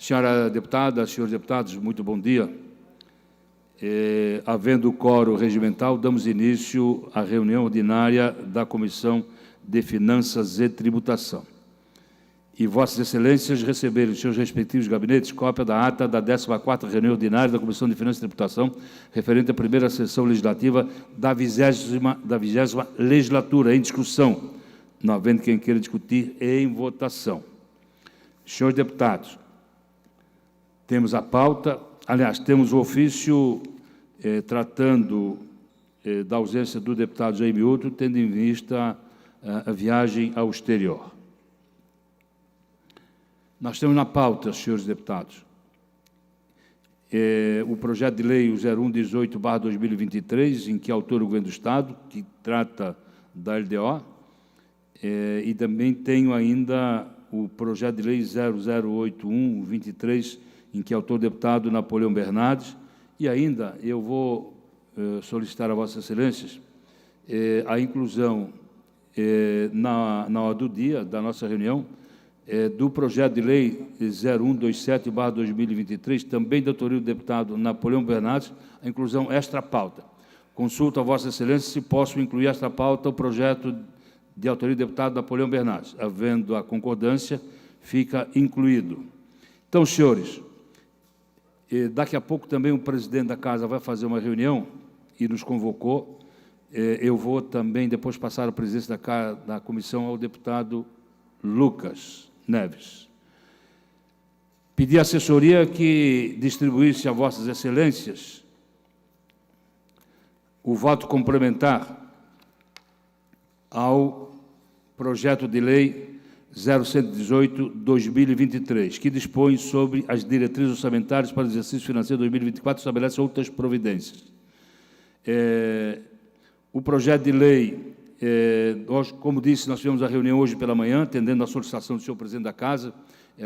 Senhora deputada, senhores deputados, muito bom dia. Havendo quórum regimental, damos início à reunião ordinária da Comissão de Finanças e Tributação. E Vossas Excelências receberam em seus respectivos gabinetes cópia da ata da 14ª reunião ordinária da Comissão de Finanças e Tributação, referente à primeira sessão legislativa da 20ª legislatura, em discussão, não havendo quem queira discutir, em votação. Senhores deputados, temos a pauta, aliás, temos o ofício tratando da ausência do deputado Jaime Outro, tendo em vista a viagem ao exterior. Nós temos na pauta, senhores deputados, o projeto de lei 0118/2023, em que autor o Governo do Estado, que trata da LDO, e também tenho ainda o projeto de lei 0081/23, em que autor o deputado Napoleão Bernardes, e ainda eu vou solicitar a Vossas Excelências a inclusão na hora do dia da nossa reunião do projeto de lei 0127/2023, também da autoria do deputado Napoleão Bernardes, a inclusão extra-pauta. Consulto a Vossa Excelência se posso incluir extra-pauta o projeto de autoria do deputado Napoleão Bernardes. Havendo a concordância, fica incluído. Então, senhores, daqui a pouco também o presidente da Casa vai fazer uma reunião e nos convocou. Eu vou também depois passar a presidência da comissão ao deputado Lucas Neves. Pedi à assessoria que distribuísse a Vossas Excelências o voto complementar ao projeto de lei 0118/2023, que dispõe sobre as diretrizes orçamentárias para o exercício financeiro 2024 e estabelece outras providências. O projeto de lei, como disse, nós tivemos a reunião hoje pela manhã, atendendo à solicitação do senhor presidente da Casa,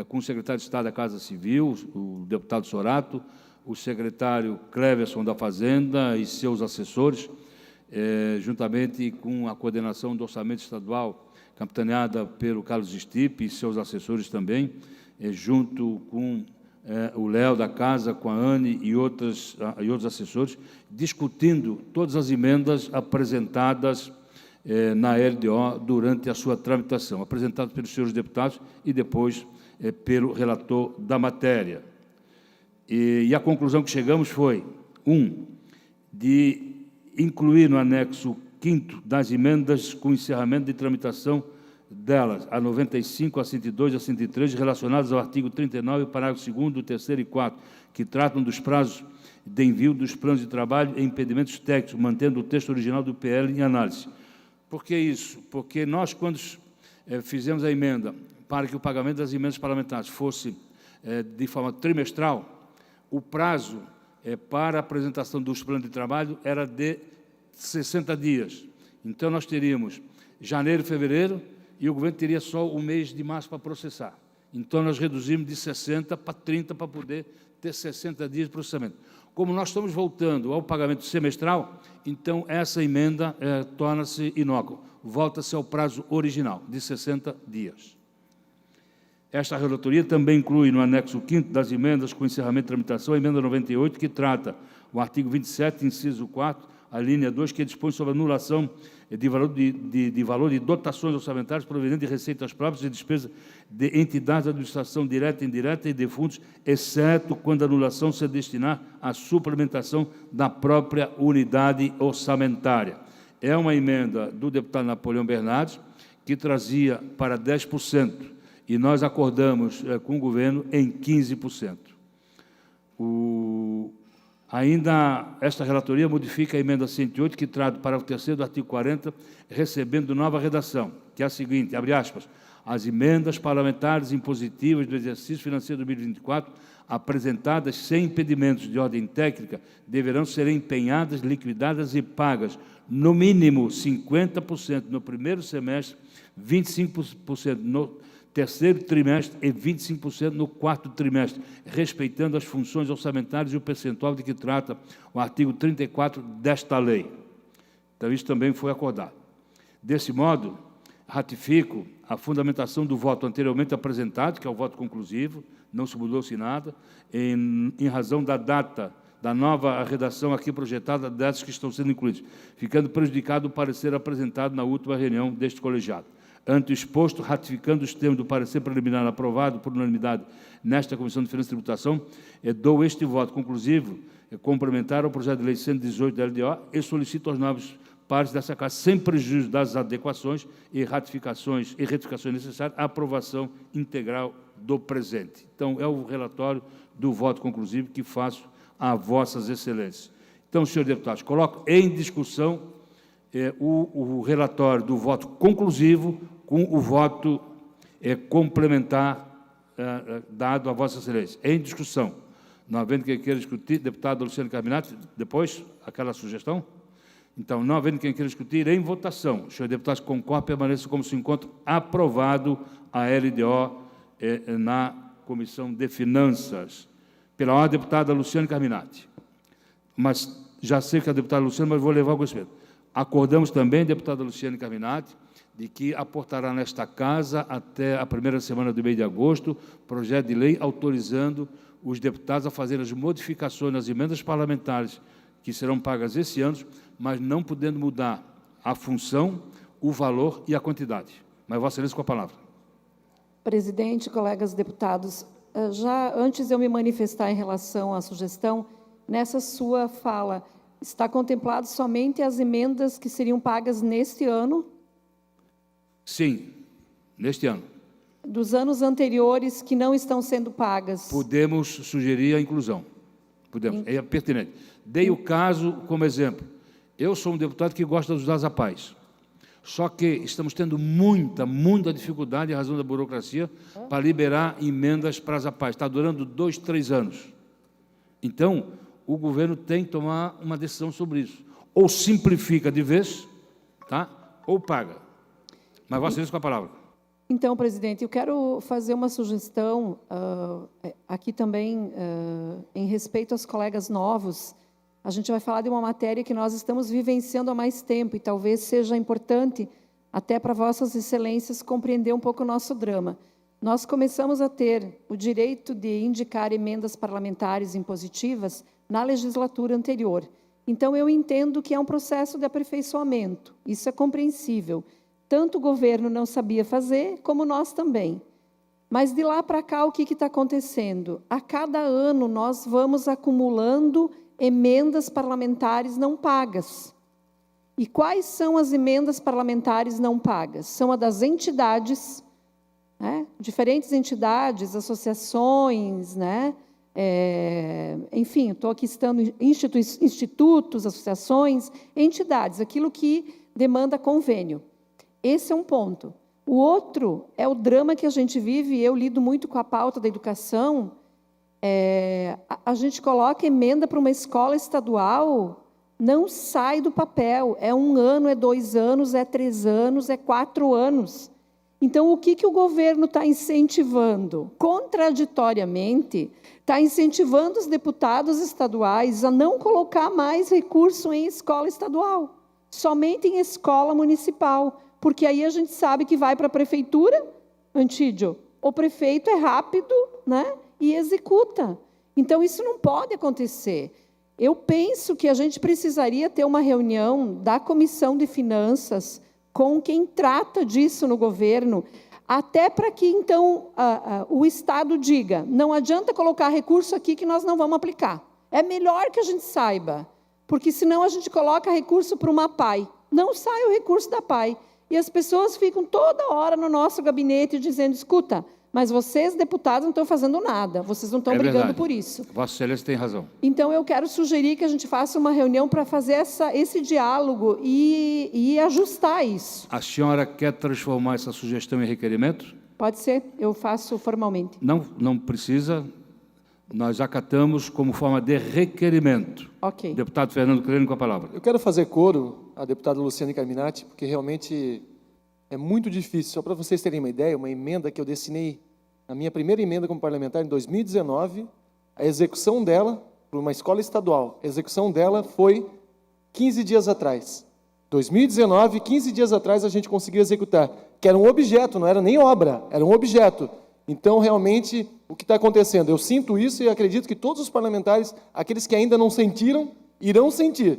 com o secretário de Estado da Casa Civil, o deputado Sorato, o secretário Cleverson da Fazenda e seus assessores, juntamente com a coordenação do Orçamento Estadual, capitaneada pelo Carlos Stipe e seus assessores também, junto com o Léo da Casa, com a Anne e outros assessores, discutindo todas as emendas apresentadas na LDO durante a sua tramitação, apresentadas pelos senhores deputados e depois pelo relator da matéria. E a conclusão que chegamos foi, de incluir no anexo 5º das emendas com encerramento de tramitação delas, a 95, a 102 e a 103, relacionadas ao artigo 39, parágrafo 2º, 3º e 4º, que tratam dos prazos de envio dos planos de trabalho e impedimentos técnicos, mantendo o texto original do PL em análise. Por que isso? Porque nós, quando fizemos a emenda para que o pagamento das emendas parlamentares fosse de forma trimestral, o prazo para a apresentação dos planos de trabalho era de 60 dias. Então, nós teríamos janeiro e fevereiro, e o governo teria só o mês de março para processar. Então, nós reduzimos de 60 para 30 para poder ter 60 dias de processamento. Como nós estamos voltando ao pagamento semestral, então essa emenda torna-se inócua. Volta-se ao prazo original, de 60 dias. Esta relatoria também inclui no anexo 5º das emendas com encerramento de tramitação a emenda 98, que trata o artigo 27, inciso 4, a linha 2, que dispõe sobre a anulação de valor de dotações orçamentárias provenientes de receitas próprias e despesas de entidades de administração direta e indireta e de fundos, exceto quando a anulação se destinar à suplementação da própria unidade orçamentária. É uma emenda do deputado Napoleão Bernardes, que trazia para 10%, e nós acordamos com o governo em 15%. Ainda esta relatoria modifica a emenda 108, que trata o parágrafo 3º do artigo 40, recebendo nova redação, que é a seguinte, abre aspas, as emendas parlamentares impositivas do exercício financeiro de 2024, apresentadas sem impedimentos de ordem técnica, deverão ser empenhadas, liquidadas e pagas, no mínimo 50% no primeiro semestre, 25% no terceiro trimestre e 25% no quarto trimestre, respeitando as funções orçamentárias e o percentual de que trata o artigo 34 desta lei. Então, isso também foi acordado. Desse modo, Ratifico a fundamentação do voto anteriormente apresentado, que é o voto conclusivo, não se mudou-se nada, em razão da data da nova redação aqui projetada, dessas que estão sendo incluídas, ficando prejudicado o parecer apresentado na última reunião deste colegiado. Ante o exposto, ratificando os termos do parecer preliminar aprovado por unanimidade nesta Comissão de Finanças e Tributação, dou este voto conclusivo, complementar ao projeto de lei 118 da LDO e solicito aos novos pares dessa Casa, sem prejuízo das adequações e retificações necessárias, a aprovação integral do presente. Então, é o relatório do voto conclusivo que faço a vossas excelências. Então, senhores deputados, coloco em discussão o relatório do voto conclusivo com o voto complementar dado a vossa excelência. Em discussão. Não havendo quem queira discutir, deputado Luciano Carminati, depois, aquela sugestão? Então, não havendo quem queira discutir, em votação. Os senhores deputados concordam, permaneçam como se encontra aprovado a LDO na Comissão de Finanças. Pela ordem, deputada Luciano Carminati. Mas já sei que a deputada Luciana, mas vou levar o conhecimento. Acordamos também, deputada Luciane Carminati, de que aportará nesta Casa, até a primeira semana do mês de agosto, projeto de lei autorizando os deputados a fazer as modificações nas emendas parlamentares que serão pagas esse ano, mas não podendo mudar a função, o valor e a quantidade. Mas, Vossa Excelência, com a palavra. Presidente, colegas deputados, já antes de eu me manifestar em relação à sugestão, nessa sua fala, está contemplado somente as emendas que seriam pagas neste ano? Sim, neste ano. Dos anos anteriores que não estão sendo pagas? Podemos sugerir a inclusão. Podemos, é pertinente. Dei o caso como exemplo. Eu sou um deputado que gosta dos Azapais. Só que estamos tendo muita dificuldade, em razão da burocracia, para liberar emendas para as APAES. Está durando 2, 3 anos. Então, o governo tem que tomar uma decisão sobre isso. Ou simplifica de vez, tá? Ou paga. Mas Vossa Excelência com a palavra. Então, presidente, eu quero fazer uma sugestão aqui também, em respeito aos colegas novos. A gente vai falar de uma matéria que nós estamos vivenciando há mais tempo e talvez seja importante até para Vossas Excelências compreender um pouco o nosso drama. Nós começamos a ter o direito de indicar emendas parlamentares impositivas na legislatura anterior. Então, eu entendo que é um processo de aperfeiçoamento. Isso é compreensível. Tanto o governo não sabia fazer, como nós também. Mas, de lá para cá, o que está acontecendo? A cada ano, nós vamos acumulando emendas parlamentares não pagas. E quais são as emendas parlamentares não pagas? São as das entidades, né? Diferentes entidades, associações, né? Enfim, estou aqui citando institutos, associações, entidades, aquilo que demanda convênio. Esse é um ponto. O outro é o drama que a gente vive, eu lido muito com a pauta da educação. A gente coloca emenda para uma escola estadual, não sai do papel. É 1 ano, é 2 anos, é 3 anos, é 4 anos. Então, o que o governo está incentivando? Contraditoriamente, está incentivando os deputados estaduais a não colocar mais recurso em escola estadual, somente em escola municipal, porque aí a gente sabe que vai para a prefeitura, Antídio, o prefeito é rápido, né, e executa. Então, isso não pode acontecer. Eu penso que a gente precisaria ter uma reunião da Comissão de Finanças com quem trata disso no governo, até para que, então, o Estado diga, não adianta colocar recurso aqui que nós não vamos aplicar. É melhor que a gente saiba, porque senão a gente coloca recurso para uma PAI. Não sai o recurso da PAI. E as pessoas ficam toda hora no nosso gabinete dizendo, escuta, mas vocês, deputados, não estão fazendo nada, vocês não estão brigando por isso. Vossa Excelência tem razão. Então, eu quero sugerir que a gente faça uma reunião para fazer esse diálogo e ajustar isso. A senhora quer transformar essa sugestão em requerimento? Pode ser, eu faço formalmente. Não precisa, nós acatamos como forma de requerimento. Ok. Deputado Fernando Crânio, com a palavra. Eu quero fazer coro à deputada Luciane Carminati, porque realmente é muito difícil. Só para vocês terem uma ideia, uma emenda que eu destinei, a minha primeira emenda como parlamentar em 2019, a execução dela, para uma escola estadual, a execução dela foi 15 dias atrás. 2019, 15 dias atrás, a gente conseguiu executar, que era um objeto, não era nem obra, era um objeto. Então, realmente, o que está acontecendo? Eu sinto isso e acredito que todos os parlamentares, aqueles que ainda não sentiram, irão sentir.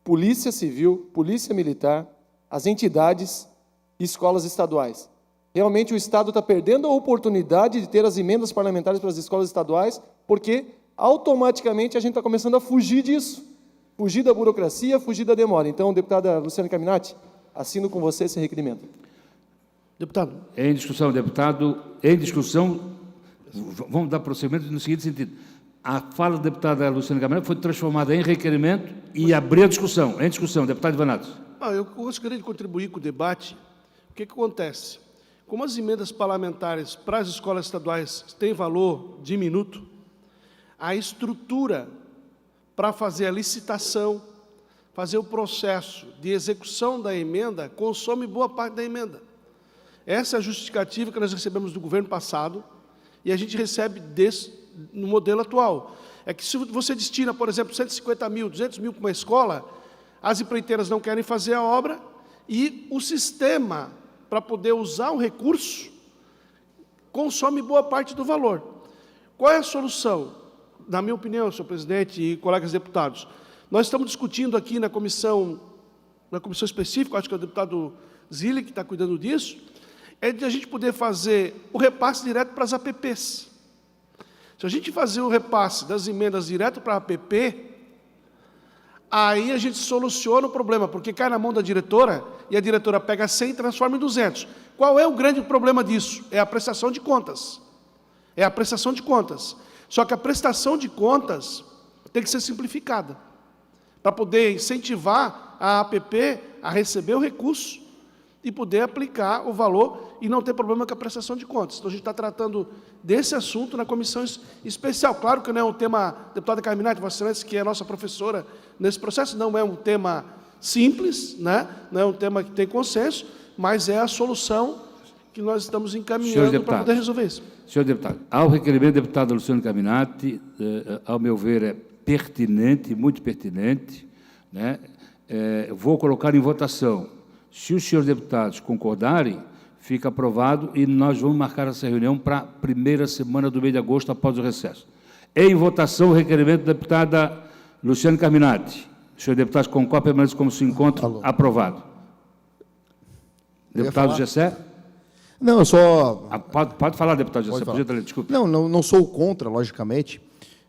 Polícia Civil, Polícia Militar, as entidades e escolas estaduais. Realmente, o Estado está perdendo a oportunidade de ter as emendas parlamentares para as escolas estaduais, porque, automaticamente, a gente está começando a fugir disso. Fugir da burocracia, fugir da demora. Então, deputada Luciana Carminati, assino com você esse requerimento. Deputado. Em discussão, deputado. Em discussão, vamos dar prosseguimento no seguinte sentido. A fala da deputada Luciana Carminati foi transformada em requerimento e abrir a discussão. Em discussão, deputado Ivanatos. Eu gostaria de contribuir com o debate. O que acontece? Como as emendas parlamentares para as escolas estaduais têm valor diminuto, a estrutura para fazer a licitação, fazer o processo de execução da emenda, consome boa parte da emenda. Essa é a justificativa que nós recebemos do governo passado e a gente recebe no modelo atual. É que se você destina, por exemplo, 150 mil, 200 mil para uma escola, as empreiteiras não querem fazer a obra e o sistema, para poder usar o recurso, consome boa parte do valor. Qual é a solução? Na minha opinião, senhor presidente e colegas deputados, nós estamos discutindo aqui na comissão específica, acho que é o deputado Zilli que está cuidando disso, é de a gente poder fazer o repasse direto para as APPs. Se a gente fazer o repasse das emendas direto para a APP, aí a gente soluciona o problema, porque cai na mão da diretora, e a diretora pega 100 e transforma em 200. Qual é o grande problema disso? É a prestação de contas. É a prestação de contas. Só que a prestação de contas tem que ser simplificada, para poder incentivar a APP a receber o recurso e poder aplicar o valor e não ter problema com a prestação de contas. Então, a gente está tratando desse assunto na comissão especial. Claro que não é um tema, deputada Carminati, Vossa Excelência, que é a nossa professora nesse processo, não é um tema simples, né? Não é um tema que tem consenso, mas é a solução que nós estamos encaminhando para poder resolver isso. Senhor deputado, ao requerimento da deputada Luciana Carminati, ao meu ver, é pertinente, muito pertinente, né? Vou colocar em votação. Se os senhores deputados concordarem, fica aprovado e nós vamos marcar essa reunião para a primeira semana do mês de agosto, após o recesso. Em votação, o requerimento da deputada Luciana Carminati. Os senhores deputados concordam, permaneçam como se encontram. Aprovado. Deputado Gessé? Não, eu só... Pode falar, deputado Gessé. Desculpe. Não sou contra, logicamente.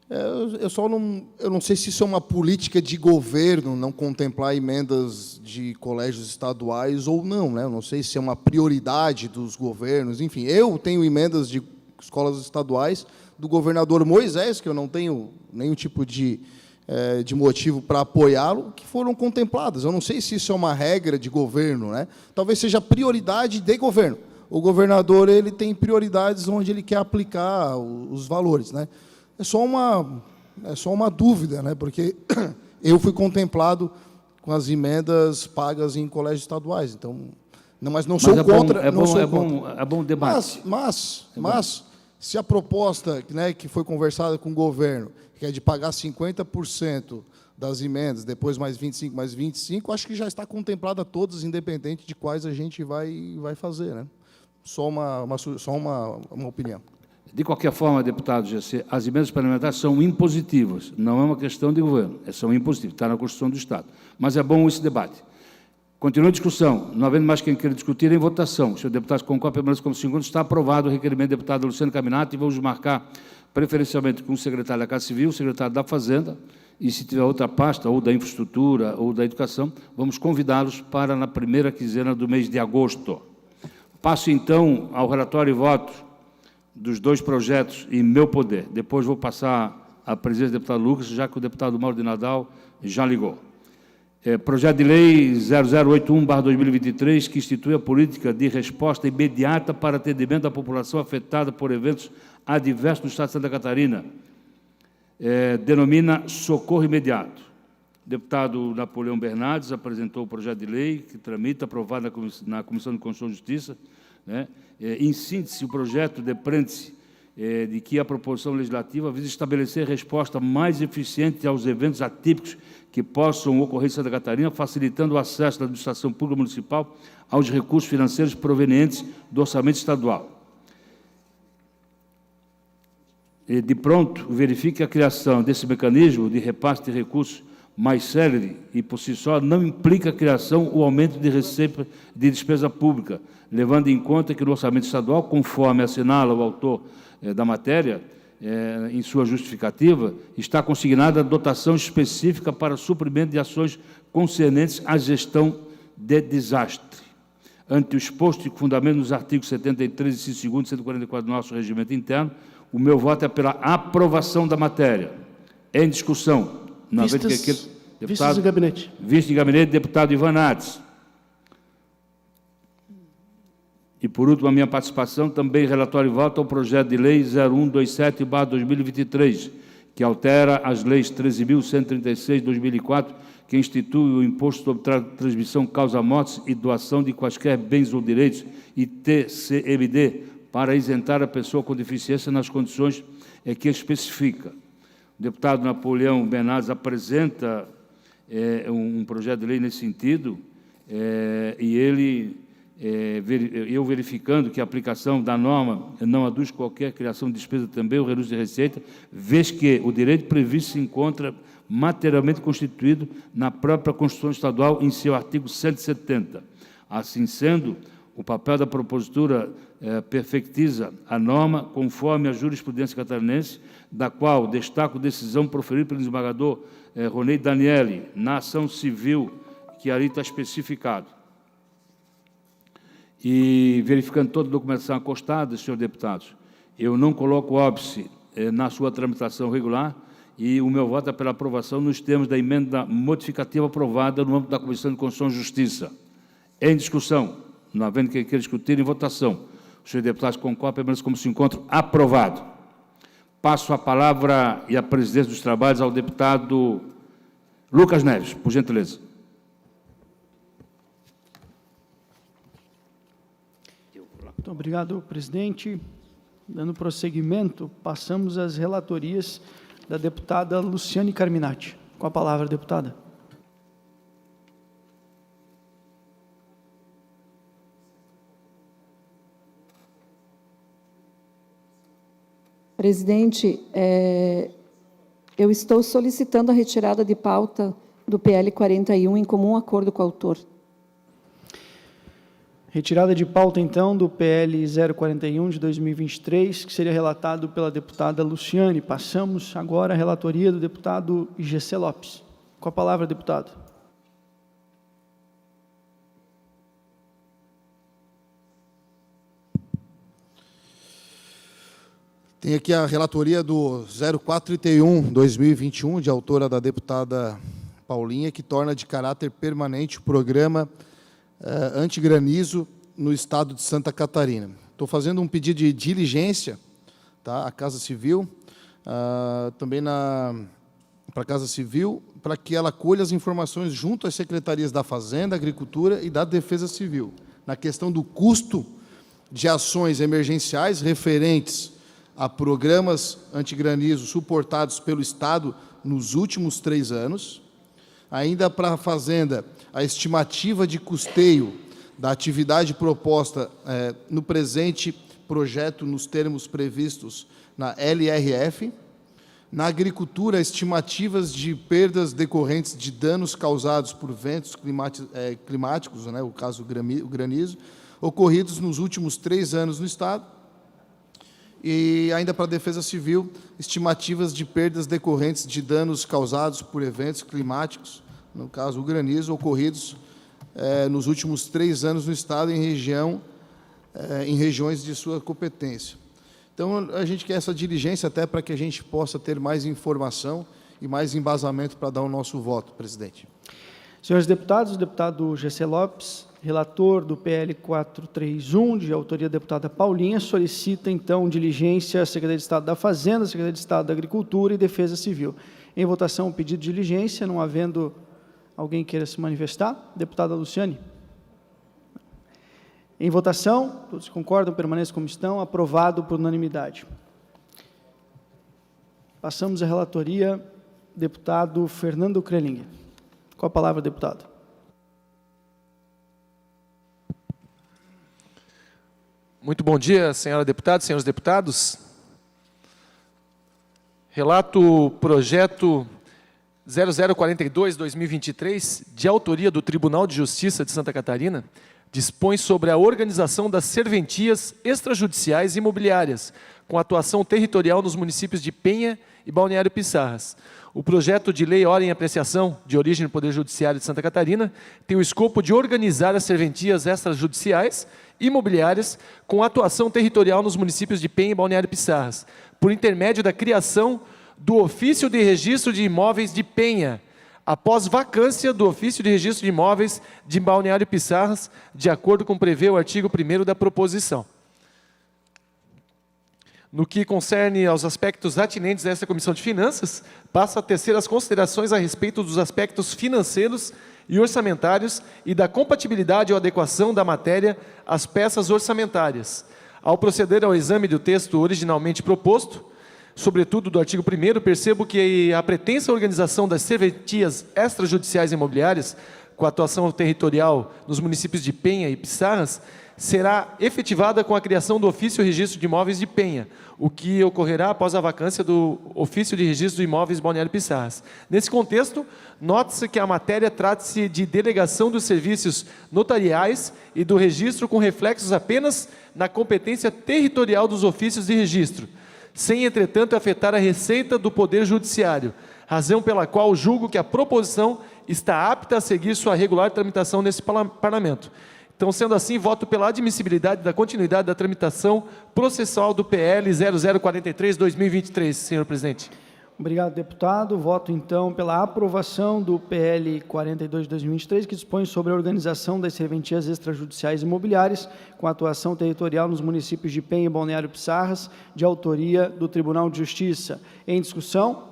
Eu não sei se isso é uma política de governo, não contemplar emendas de colégios estaduais ou não, né? Eu não sei se é uma prioridade dos governos. Enfim, eu tenho emendas de escolas estaduais do governador Moisés, que eu não tenho nenhum tipo de motivo para apoiá-lo, que foram contempladas. Eu não sei se isso é uma regra de governo, né? Talvez seja prioridade de governo. O governador ele tem prioridades onde ele quer aplicar os valores, né? É só uma dúvida, né? Porque eu fui contemplado com as emendas pagas em colégios estaduais, então, mas não sou contra. É bom debate. Mas se a proposta, né, que foi conversada com o governo, que é de pagar 50% das emendas, depois mais 25, acho que já está contemplada todas, independente de quais a gente vai fazer, né? Só uma opinião. De qualquer forma, deputado Gessé, as emendas parlamentares são impositivas, não é uma questão de governo, são impositivas, está na Constituição do Estado. Mas é bom esse debate. Continua a discussão, não havendo mais quem queira discutir, em votação. O senhor deputado concordam, permanece como segundo, está aprovado o requerimento do deputado Luciano Carminati e vamos marcar preferencialmente com o secretário da Casa Civil, o secretário da Fazenda, e se tiver outra pasta, ou da infraestrutura, ou da educação, vamos convidá-los para na primeira quinzena do mês de agosto. Passo, então, ao relatório e voto dos dois projetos em meu poder. Depois vou passar à presidência do deputado Lucas, já que o deputado Mauro de Nadal já ligou. Projeto de Lei 0081/2023, que institui a política de resposta imediata para atendimento à população afetada por eventos adversos no Estado de Santa Catarina. Denomina Socorro Imediato. O deputado Napoleão Bernardes apresentou o projeto de lei, que tramita, aprovado na Comissão de Constituição e Justiça, né? Em síntese, o projeto depreende-se de que a proposição legislativa visa estabelecer resposta mais eficiente aos eventos atípicos que possam ocorrer em Santa Catarina, facilitando o acesso da administração pública municipal aos recursos financeiros provenientes do orçamento estadual. De pronto, verifique que a criação desse mecanismo de repasse de recursos mais célere e, por si só, não implica a criação ou aumento de receita de despesa pública, levando em conta que no orçamento estadual, conforme assinala o autor da matéria, em sua justificativa, está consignada a dotação específica para suprimento de ações concernentes à gestão de desastre. Ante o exposto e fundamento nos artigos 73, inciso 2º e 144 do nosso regimento interno, o meu voto é pela aprovação da matéria. Em discussão. Vistas de gabinete. Vice de gabinete, deputado Ivan Nades. E, por último, a minha participação, também relatório e voto ao projeto de lei 0127/2023, que altera as leis 13.136 de 2004, que institui o imposto sobre transmissão, causa-mortes e doação de quaisquer bens ou direitos, e TCMD, para isentar a pessoa com deficiência nas condições que especifica. O deputado Napoleão Bernardes apresenta um projeto de lei nesse sentido, e ele, eu verificando que a aplicação da norma não aduz qualquer criação de despesa também, ou renúncia de receita, vez que o direito previsto se encontra materialmente constituído na própria Constituição Estadual, em seu artigo 170. Assim sendo, o papel da propositura perfectiza a norma conforme a jurisprudência catarinense, da qual destaco decisão proferida pelo desembargador Ronei Daniele, na ação civil, que ali está especificado. E, verificando toda a documentação acostada, senhores deputados, eu não coloco óbice na sua tramitação regular, e o meu voto é pela aprovação nos termos da emenda modificativa aprovada no âmbito da Comissão de Constituição e Justiça. Em discussão, não havendo quem queira discutir, em votação. Os senhores deputados concordam, permanece como se encontra aprovado. Passo a palavra e a presidência dos trabalhos ao deputado Lucas Neves, por gentileza. Muito obrigado, presidente. Dando prosseguimento, passamos às relatorias da deputada Luciane Carminati. Com a palavra, deputada. Presidente, eu estou solicitando a retirada de pauta do PL 41 em comum acordo com o autor. Retirada de pauta, então, do PL 041 de 2023, que seria relatado pela deputada Luciane. Passamos agora à relatoria do deputado Gessé Lopes. Com a palavra, deputado. Tem aqui a relatoria do 0431/2021, de autora da deputada Paulinha, que torna de caráter permanente o programa antigranizo no estado de Santa Catarina. Estou fazendo um pedido de diligência, tá, à Casa Civil, também para a Casa Civil, para que ela colha as informações junto às secretarias da Fazenda, Agricultura e da Defesa Civil, na questão do custo de ações emergenciais referentes a programas antigranizo suportados pelo Estado nos últimos 3 anos, ainda para a Fazenda, a estimativa de custeio da atividade proposta no presente projeto, nos termos previstos na LRF. Na agricultura, estimativas de perdas decorrentes de danos causados por ventos climáticos, né, o caso o granizo, ocorridos nos últimos 3 anos no Estado. E ainda para a Defesa Civil, estimativas de perdas decorrentes de danos causados por eventos climáticos, no caso o granizo, ocorridos nos últimos 3 anos no Estado em regiões de sua competência. Então, a gente quer essa diligência até para que a gente possa ter mais informação e mais embasamento para dar o nosso voto, presidente. Senhores deputados, o deputado Gessé Lopes, relator do PL 431, de autoria da deputada Paulinha, solicita, então, diligência à Secretaria de Estado da Fazenda, Secretaria de Estado da Agricultura e Defesa Civil. Em votação, o pedido de diligência, não havendo alguém queira se manifestar. Deputada Luciane. Em votação, todos concordam, permaneçam como estão, aprovado por unanimidade. Passamos à relatoria, deputado Fernando Kreling. Com a palavra, deputado. Muito bom dia, senhora deputada, senhores deputados. Relato o projeto 0042/2023, de autoria do Tribunal de Justiça de Santa Catarina, dispõe sobre a organização das serventias extrajudiciais imobiliárias, com atuação territorial nos municípios de Penha e Balneário Pissarras. O projeto de lei ora em apreciação, de origem do Poder Judiciário de Santa Catarina, tem o escopo de organizar as serventias extrajudiciais imobiliárias com atuação territorial nos municípios de Penha e Balneário Pissarras, por intermédio da criação do ofício de registro de imóveis de Penha, após vacância do ofício de registro de imóveis de Balneário Pissarras, de acordo com o prevê o artigo 1º da proposição. No que concerne aos aspectos atinentes a esta Comissão de Finanças, passo a tecer as considerações a respeito dos aspectos financeiros e orçamentários e da compatibilidade ou adequação da matéria às peças orçamentárias. Ao proceder ao exame do texto originalmente proposto, sobretudo do artigo 1º, percebo que a pretensa organização das serventias extrajudiciais imobiliárias, com atuação territorial nos municípios de Penha e Pissarras, será efetivada com a criação do ofício de registro de imóveis de Penha, o que ocorrerá após a vacância do ofício de registro de imóveis Balneário Pissarras. Nesse contexto, nota-se que a matéria trata-se de delegação dos serviços notariais e do registro com reflexos apenas na competência territorial dos ofícios de registro, sem, entretanto, afetar a receita do Poder Judiciário, razão pela qual julgo que a proposição está apta a seguir sua regular tramitação nesse Parlamento. Então, sendo assim, voto pela admissibilidade da continuidade da tramitação processual do PL 0043/2023, senhor presidente. Obrigado, deputado. Voto, então, pela aprovação do PL 42/2023, que dispõe sobre a organização das serventias extrajudiciais imobiliárias, com atuação territorial nos municípios de Penha e Balneário Pissarras, de autoria do Tribunal de Justiça. Em discussão?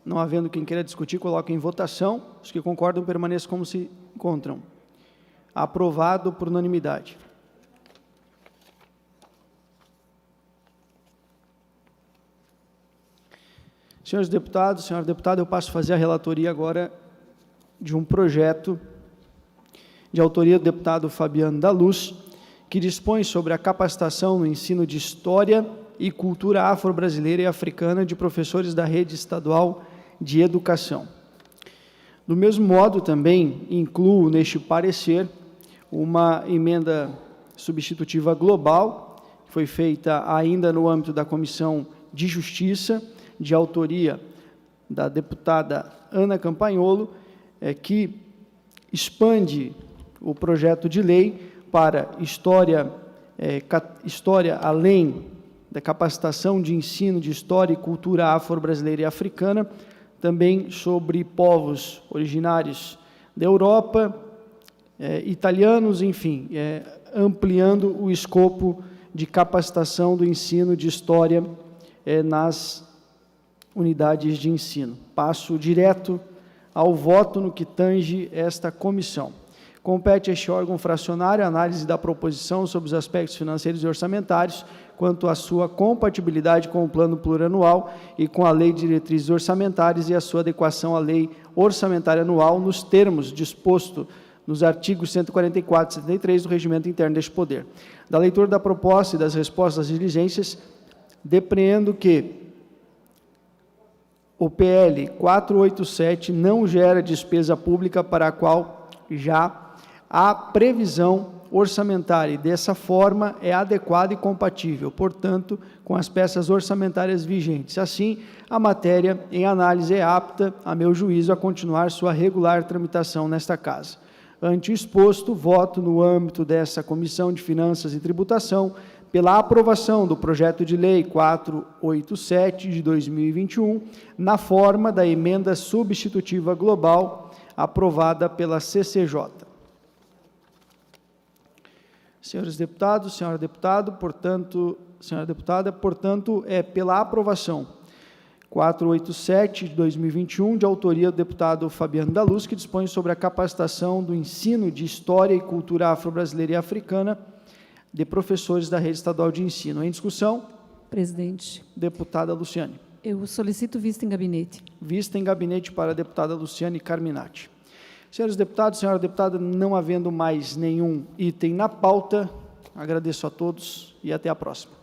Não havendo quem queira discutir, coloco em votação. Os que concordam permaneçam como se encontram. Aprovado por unanimidade. Senhores deputados, senhora deputada, eu passo a fazer a relatoria agora de um projeto de autoria do deputado Fabiano da Luz, que dispõe sobre a capacitação no ensino de História e Cultura Afro-Brasileira e Africana de professores da Rede Estadual de Educação. Do mesmo modo, também incluo neste parecer uma emenda substitutiva global, que foi feita ainda no âmbito da Comissão de Justiça, de autoria da deputada Ana Campagnolo, que expande o projeto de lei para história além da capacitação de ensino de História e Cultura Afro-Brasileira e Africana, também sobre povos originários da Europa, italianos, enfim, ampliando o escopo de capacitação do ensino de História nas unidades de ensino. Passo direto ao voto no que tange esta comissão. Compete a este órgão fracionário a análise da proposição sobre os aspectos financeiros e orçamentários quanto à sua compatibilidade com o plano plurianual e com a Lei de Diretrizes Orçamentárias e a sua adequação à Lei Orçamentária Anual nos termos disposto nos artigos 144 e 73 do Regimento Interno deste Poder. Da leitura da proposta e das respostas às diligências, depreendo que o PL 487 não gera despesa pública para a qual já há previsão orçamentária e, dessa forma, é adequado e compatível, portanto, com as peças orçamentárias vigentes. Assim, a matéria em análise é apta, a meu juízo, a continuar sua regular tramitação nesta Casa. Ante o exposto, voto no âmbito dessa Comissão de Finanças e Tributação pela aprovação do projeto de lei 487 de 2021, na forma da emenda substitutiva global aprovada pela CCJ. Senhores deputados, senhora deputada, portanto, é pela aprovação 487 de 2021, de autoria do deputado Fabiano da Luz, que dispõe sobre a capacitação do ensino de História e Cultura Afro-Brasileira e Africana de professores da Rede Estadual de Ensino. Em discussão? Presidente. Deputada Luciane. Eu solicito vista em gabinete. Vista em gabinete para a deputada Luciane Carminati. Senhores deputados, senhora deputada, não havendo mais nenhum item na pauta, agradeço a todos e até a próxima.